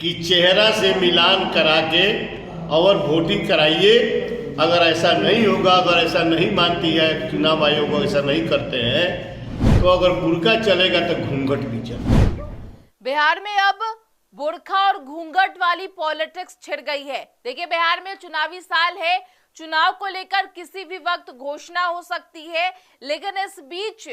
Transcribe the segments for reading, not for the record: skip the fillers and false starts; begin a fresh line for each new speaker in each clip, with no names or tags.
कि चेहरा से मिलान करा के और वोटिंग कराइए। अगर ऐसा नहीं होगा, अगर ऐसा नहीं मानती है चुनाव आयोग ऐसा नहीं करते हैं, तो अगर बुर्का चलेगा तो घूंघट भी चलेगा।
बिहार में अब बुर्का और घूंघट वाली पॉलिटिक्स छिड़ गई है। देखिए, बिहार में चुनावी साल है, चुनाव को लेकर किसी भी वक्त घोषणा हो सकती है, लेकिन इस बीच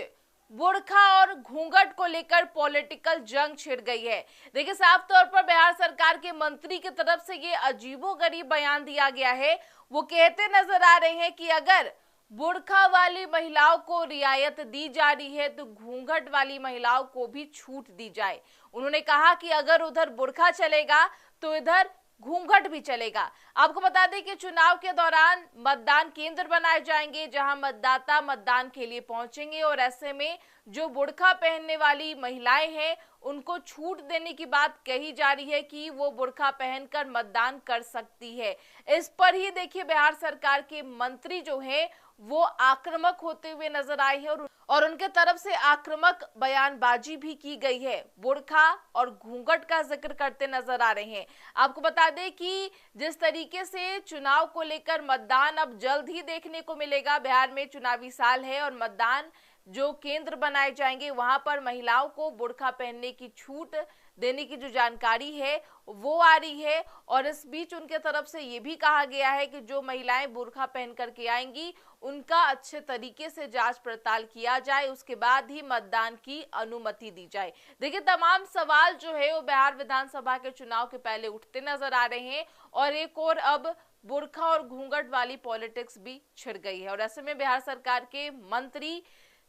बुर्का और घूंघट को लेकर पॉलिटिकल जंग छिड़ गई है। देखिए, साफ तौर पर बिहार सरकार के मंत्री की तरफ से ये अजीबोगरीब बयान दिया गया है। वो कहते नजर आ रहे हैं कि अगर बुर्का वाली महिलाओं को रियायत दी जा रही है तो घूंघट वाली महिलाओं को भी छूट दी जाए। उन्होंने कहा कि अगर उधर बुर्का चलेगा तो इधर घूंघट भी चलेगा। आपको बता दें कि चुनाव के दौरान मतदान केंद्र बनाए जाएंगे जहां मतदाता मतदान के लिए पहुंचेंगे, और ऐसे में जो बुर्का पहनने वाली महिलाएं हैं उनको छूट देने की बात कही जा रही है कि वो बुर्का पहनकर मतदान कर सकती है। इस पर ही देखिए, बिहार सरकार के मंत्री जो हैं वो आक्रामक होते हुए नजर आए हैं और उनके तरफ से आक्रामक बयानबाजी भी की गई है। बुर्का और घूंघट का जिक्र करते नजर आ रहे हैं। आपको बता दें कि जिस तरीके से चुनाव को लेकर मतदान अब जल्द ही देखने को मिलेगा, बिहार में चुनावी साल है और मतदान जो केंद्र बनाए जाएंगे वहां पर महिलाओं को बुर्का पहनने की छूट देने की जो जानकारी है वो आ रही है। और इस बीच उनके तरफ से ये भी कहा गया है कि जो महिलाएं बुर्का पहन करके आएंगी उनका अच्छे तरीके से जांच पड़ताल किया जाए, उसके बाद ही मतदान की अनुमति दी जाए। देखिए, तमाम सवाल जो है वो बिहार विधानसभा के चुनाव के पहले उठते नजर आ रहे हैं और एक और अब बुर्का और घूंघट वाली पॉलिटिक्स भी छिड़ गई है। और ऐसे में बिहार सरकार के मंत्री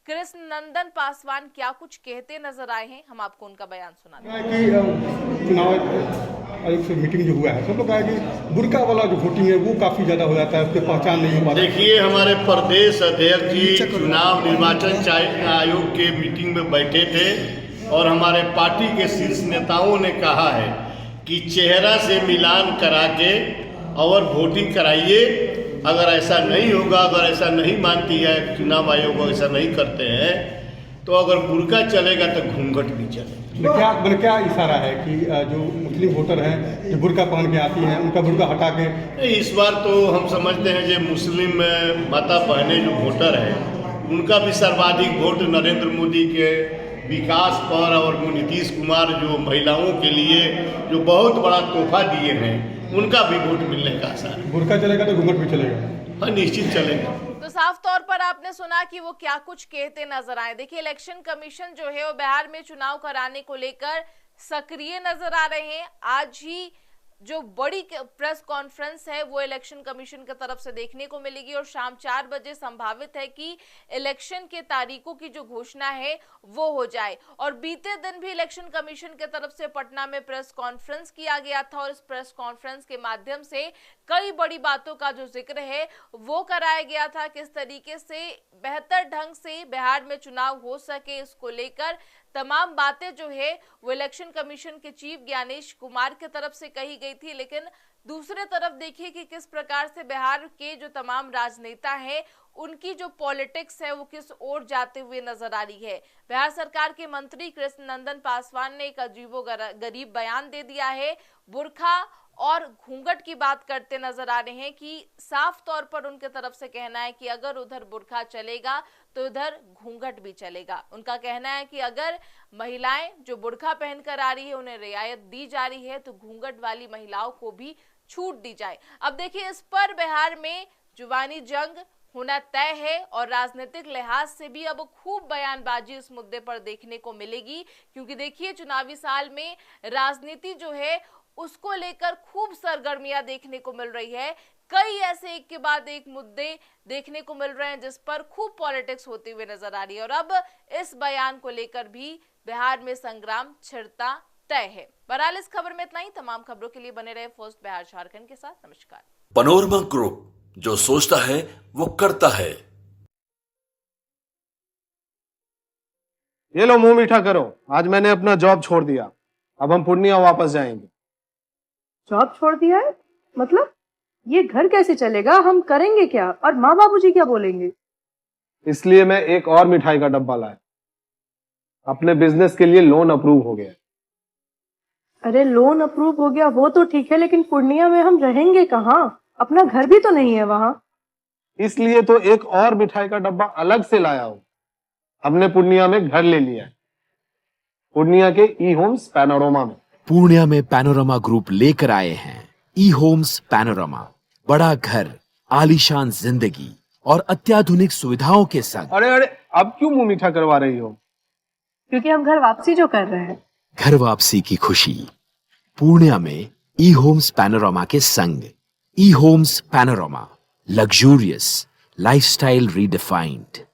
कृष्ण नंदन पासवान क्या कुछ कहते नजर आए हैं, हम आपको उनका बयान सुनाते हैं।
चुनाव आयोग से मीटिंग जो हुआ है, सब लोग कहा कि बुर्का वाला जो वोटिंग है वो काफी ज्यादा हो जाता है, उसकी पहचान नहीं हो पाती।
देखिए, हमारे प्रदेश अध्यक्ष जी चुनाव निर्वाचन आयोग के मीटिंग में बैठे थे और हमारे पार्टी के शीर्ष नेताओं ने कहा है कि चेहरा से मिलान करा के और वोटिंग कराइए। अगर ऐसा नहीं होगा, अगर ऐसा नहीं मानती है चुनाव आयोग ऐसा नहीं करते हैं, तो अगर बुर्का चलेगा तो घूंघट भी चलेगा।
क्या इशारा है कि जो मुस्लिम वोटर हैं जो बुर्का पहन के आती हैं उनका बुर्का हटा के?
इस बार तो हम समझते हैं जो मुस्लिम माता बहनें जो वोटर हैं उनका भी सर्वाधिक वोट नरेंद्र मोदी के विकास पर और नीतीश कुमार जो महिलाओं के लिए जो बहुत बड़ा तोहफा दिए हैं उनका भी वोट मिलने का आसार है।
बुर्का चलेगा तो घूंघट भी चलेगा?
हाँ, निश्चित चलेगा।
तो साफ तौर पर आपने सुना कि वो क्या कुछ कहते नजर आए। देखिए, इलेक्शन कमीशन जो है वो बिहार में चुनाव कराने को लेकर सक्रिय नजर आ रहे हैं। आज ही जो बड़ी प्रेस कॉन्फ्रेंस है वो इलेक्शन कमीशन की तरफ से देखने को मिलेगी और शाम 4 बजे संभावित है कि इलेक्शन के तारीखों की जो घोषणा है वो हो जाए। और बीते दिन भी इलेक्शन कमीशन की तरफ से पटना में प्रेस कॉन्फ्रेंस किया गया था और इस प्रेस कॉन्फ्रेंस के माध्यम से कई बड़ी बातों का जो जिक्र है वो कराया गया था। किस तरीके से बेहतर ढंग से बिहार में चुनाव हो सके, इसको लेकर तमाम बातें जो है वो इलेक्शन कमीशन के चीफ ज्ञानेश कुमार की तरफ से कही गई थी। लेकिन दूसरे तरफ देखिए कि किस प्रकार से बिहार के जो तमाम राजनेता हैं उनकी जो पॉलिटिक्स है वो किस ओर जाते हुए नजर आ रही है। बिहार सरकार के मंत्री कृष्ण नंदन पासवान ने एक अजीबोगरीब बयान दे दिया है। बुर्का और घूंघट की बात करते नजर आ रहे हैं कि साफ तौर पर उनके तरफ से कहना है कि अगर उधर बुर्का चलेगा तो इधर घूंघट भी चलेगा। उनका कहना है कि अगर महिलाएं जो बुर्का पहनकर आ रही है उन्हें रियायत दी जा रही है तो घूंघट वाली महिलाओं को भी छूट दी जाए। अब देखिए, इस पर बिहार में जुबानी जंग होना तय है और राजनीतिक लिहाज से भी अब खूब बयानबाजी इस मुद्दे पर देखने को मिलेगी, क्योंकि देखिए चुनावी साल में राजनीति जो है उसको लेकर खूब सरगर्मियां देखने को मिल रही है। कई ऐसे एक के बाद एक मुद्दे देखने को मिल रहे हैं जिस पर खूब पॉलिटिक्स होती हुई नजर आ रही है और अब इस बयान को लेकर भी बिहार में संग्राम छिड़ता तय है। बहरहाल इस खबर में इतना ही। तमाम खबरों के लिए बने रहे फर्स्ट बिहार झारखंड के साथ। नमस्कार।
पनोरमा ग्रुप, जो सोचता है वो करता है।
ये लो, मुंह मीठा करो। आज मैंने अपना जॉब छोड़ दिया, अब हम पूर्णिया वापस जाएंगे।
जॉब छोड़ दिया है? मतलब ये घर कैसे चलेगा? हम करेंगे क्या? और माँ बाबूजी क्या बोलेंगे?
इसलिए मैं एक और मिठाई का डब्बा लाया। अपने बिजनेस के लिए लोन अप्रूव हो गया।
अरे लोन अप्रूव हो गया वो तो ठीक है, लेकिन पूर्णिया में हम रहेंगे कहाँ? अपना घर भी तो नहीं है वहाँ।
इसलिए तो एक और मिठाई का डब्बा अलग से लाया हूं। हमने पूर्णिया में घर ले लिया है, पूर्णिया के ई होम्स पैनोरमा में।
पूर्णिया में पैनोरमा ग्रुप लेकर आए हैं ई होम्स पैनोरमा, बड़ा घर, आलीशान जिंदगी और अत्याधुनिक सुविधाओं के संग।
अरे अरे, अब क्यों मुंह मीठा करवा रही हो?
क्योंकि हम घर वापसी जो कर रहे हैं।
घर वापसी की खुशी पूर्णिया में ई होम्स पैनोरमा के संग। E Homes Panorama, luxurious lifestyle redefined.